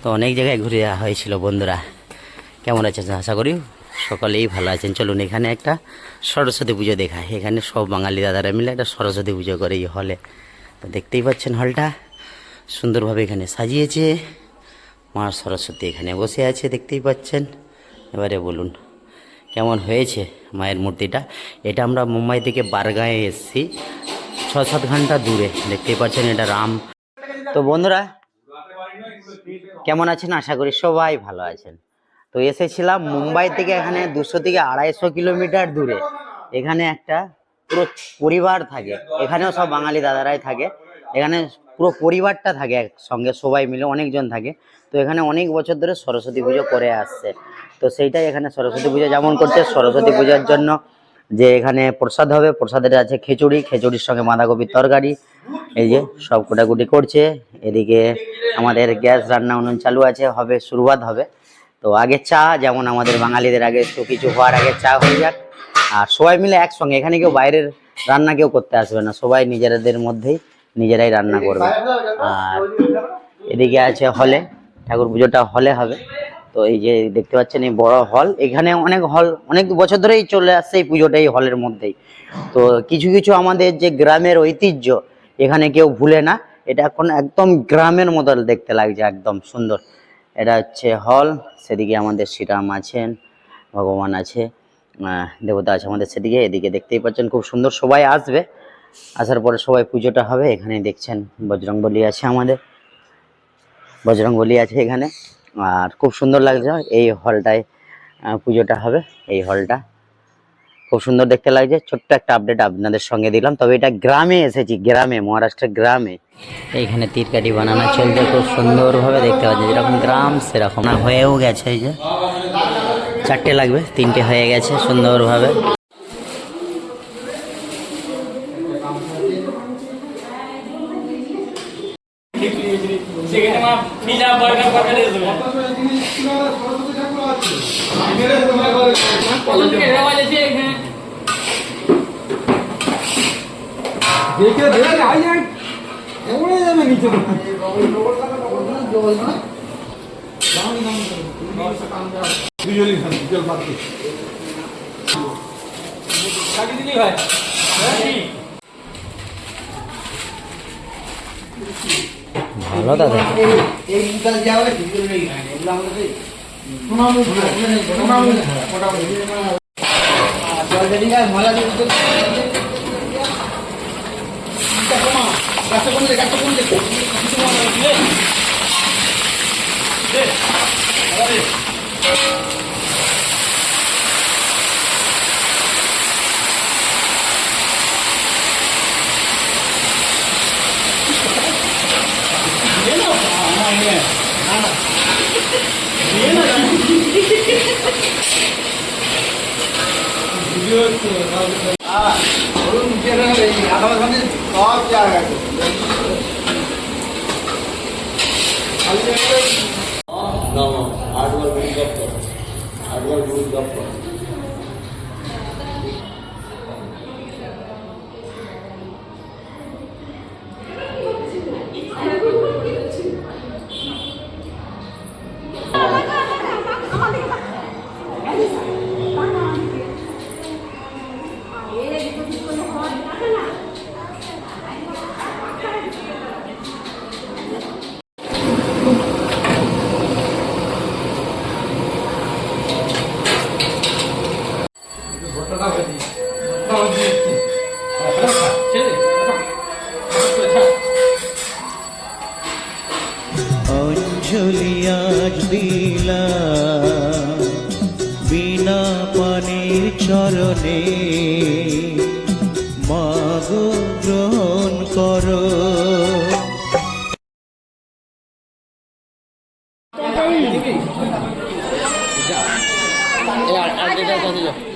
তো অনেক জায়গায় ঘুরে যাওয়া হয়েছিল বন্ধুরা। কেমন আছেন আশা করি সকলেই ভালো আছেন। চলুন এখানে একটা সরস্বতী পুজো দেখায়। এখানে সব বাঙালি দাদারা মিলে একটা সরস্বতী পুজো করে এই হলে। তো দেখতেই পাচ্ছেন হলটা সুন্দরভাবে এখানে সাজিয়েছে। মা সরস্বতী এখানে বসে আছে দেখতেই পাচ্ছেন। এবারে বলুন কেমন হয়েছে মায়ের মূর্তিটা। এটা আমরা মুম্বাই থেকে বারগাঁয়ে এসেছি, 6-7 ঘন্টা দূরে। দেখতেই পাচ্ছেন এটা রাম। তো বন্ধুরা কেমন আছেন, আশা করি সবাই ভালো আছেন। তো এসেছিলাম মুম্বাই থেকে, এখানে 200 থেকে 250 কিলোমিটার দূরে। এখানে একটা পুরো পরিবার থাকে, এখানেও সব বাঙালি দাদারাই থাকে। এখানে পুরো পরিবারটা থাকে একসঙ্গে, সবাই মিলে অনেকজন থাকে। তো এখানে অনেক বছর ধরে সরস্বতী পুজো করে আসছে। তো সেইটাই এখানে সরস্বতী পুজো যেমন করছে, সরস্বতী পুজোর জন্য যে এখানে প্রসাদ হবে, প্রসাদের আছে খিচুড়ি, খিচুড়ির সঙ্গে বাঁধাকপির তরকারি। এই যে সব কোটাকুটি করছে। এদিকে আমাদের গ্যাস রান্না উনুন চালু আছে, হবে শুরুয়াত হবে। তো আগে চা, যেমন আমাদের বাঙালিদের আগে একটু কিছু হওয়ার আগে চা হয়ে যাক। আর সবাই মিলে একসঙ্গে, এখানে কেউ বাইরের রান্না কেউ করতে আসবে না, সবাই নিজেদের মধ্যেই নিজেরাই রান্না করবে। আর এদিকে আছে হলে, ঠাকুর পুজোটা হলে হবে। তো এই যে দেখতে পাচ্ছেন এই বড় হল, এখানে অনেক হল অনেক বছর ধরেই চলে আসছে এই পুজোটা এই হলের মধ্যেই। তো কিছু কিছু আমাদের যে গ্রামের ঐতিহ্য এখানে কেউ ভুলে না। এটা এখন একদম গ্রামের মতো দেখতে লাগছে, একদম সুন্দর। এটা হচ্ছে হল। সেদিকে আমাদের শ্রীরাম আছেন, ভগবান আছে, দেবতা আছে আমাদের সেদিকে। এদিকে দেখতেই পাচ্ছেন খুব সুন্দর, সবাই আসবে। আসার পরে সবাই পুজোটা হবে। এখানে দেখছেন বজরংবলী আছে, আমাদের বজরংবলী আছে এখানে। আর খুব সুন্দর লাগছে এই হলটায় পুজোটা হবে। এই হলটা খুব সুন্দর দেখতে লাগছে। ছোট্ট একটা আপডেট আপনাদের সঙ্গে দিলাম। তবে এটা গ্রামে এসেছি, গ্রামে, মহারাষ্ট্রের গ্রামে। এইখানে তীরকাঠি বানানো চলছে খুব সুন্দরভাবে, দেখতে পাচ্ছি যেরকম গ্রাম সেরকম না হয়েও গেছে। এই যে 4টে লাগবে, 3টে হয়ে গেছে সুন্দরভাবে। ভালো দাদা অঞ্জলি আজ দিলাম বিনা পানির চরণে, মাগো গ্রহণ করো। আর